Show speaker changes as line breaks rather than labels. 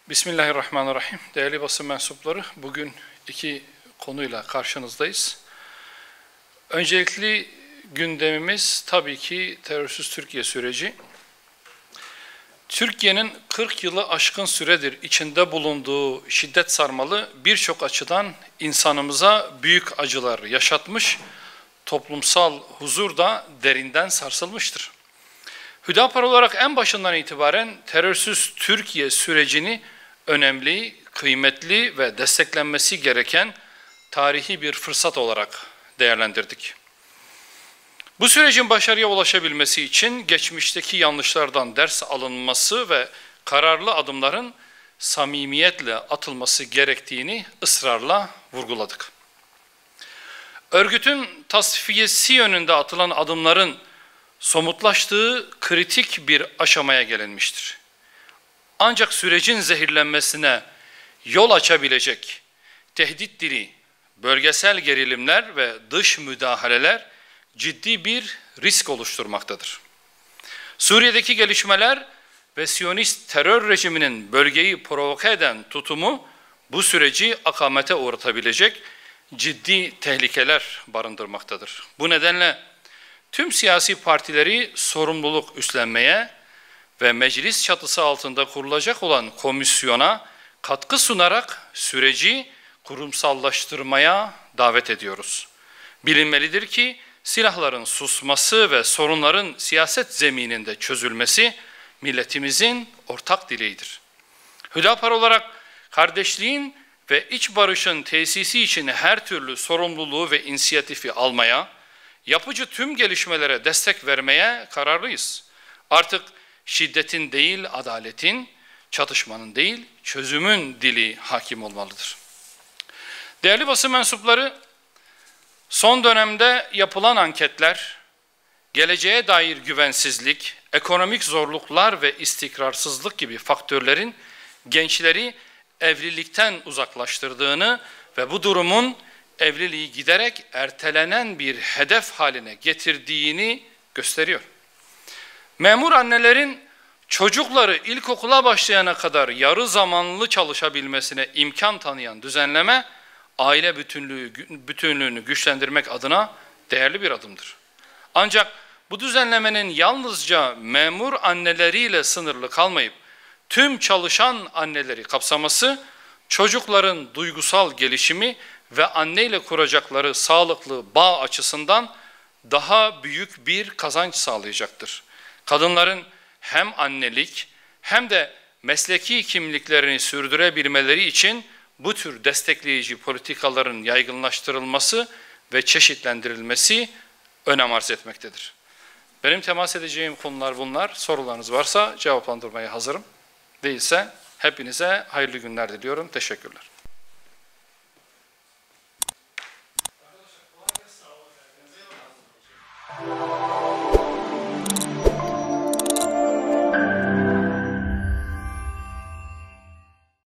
Bismillahirrahmanirrahim. Değerli basın mensupları, bugün iki konuyla karşınızdayız. Öncelikli gündemimiz tabii ki terörsüz Türkiye süreci. Türkiye'nin 40 yılı aşkın süredir içinde bulunduğu şiddet sarmalı birçok açıdan insanımıza büyük acılar yaşatmış, toplumsal huzur da derinden sarsılmıştır. Hüdapar olarak en başından itibaren terörsüz Türkiye sürecini önemli, kıymetli ve desteklenmesi gereken tarihi bir fırsat olarak değerlendirdik. Bu sürecin başarıya ulaşabilmesi için geçmişteki yanlışlardan ders alınması ve kararlı adımların samimiyetle atılması gerektiğini ısrarla vurguladık. Örgütün tasfiyesi yönünde atılan adımların somutlaştığı kritik bir aşamaya gelinmiştir. Ancak sürecin zehirlenmesine yol açabilecek tehdit dili, bölgesel gerilimler ve dış müdahaleler ciddi bir risk oluşturmaktadır. Suriye'deki gelişmeler ve Siyonist terör rejiminin bölgeyi provoke eden tutumu bu süreci akamete uğratabilecek ciddi tehlikeler barındırmaktadır. Bu nedenle tüm siyasi partileri sorumluluk üstlenmeye ve meclis çatısı altında kurulacak olan komisyona katkı sunarak süreci kurumsallaştırmaya davet ediyoruz. Bilinmelidir ki silahların susması ve sorunların siyaset zemininde çözülmesi milletimizin ortak dileğidir. Hüdapar olarak kardeşliğin ve iç barışın tesisi için her türlü sorumluluğu ve inisiyatifi almaya, yapıcı tüm gelişmelere destek vermeye kararlıyız. Artık şiddetin değil, adaletin, çatışmanın değil, çözümün dili hakim olmalıdır. Değerli basın mensupları, son dönemde yapılan anketler, geleceğe dair güvensizlik, ekonomik zorluklar ve istikrarsızlık gibi faktörlerin gençleri evlilikten uzaklaştırdığını ve bu durumun evliliği giderek ertelenen bir hedef haline getirdiğini gösteriyor. Memur annelerin çocukları ilkokula başlayana kadar yarı zamanlı çalışabilmesine imkan tanıyan düzenleme, aile bütünlüğünü güçlendirmek adına değerli bir adımdır. Ancak bu düzenlemenin yalnızca memur anneleriyle sınırlı kalmayıp tüm çalışan anneleri kapsaması, çocukların duygusal gelişimi ve anneyle kuracakları sağlıklı bağ açısından daha büyük bir kazanç sağlayacaktır. Kadınların hem annelik hem de mesleki kimliklerini sürdürebilmeleri için bu tür destekleyici politikaların yaygınlaştırılması ve çeşitlendirilmesi önem arz etmektedir. Benim temas edeceğim konular bunlar. Sorularınız varsa cevaplandırmaya hazırım. Değilse hepinize hayırlı günler diliyorum. Teşekkürler.
Arkadaşlar kolay gelsin.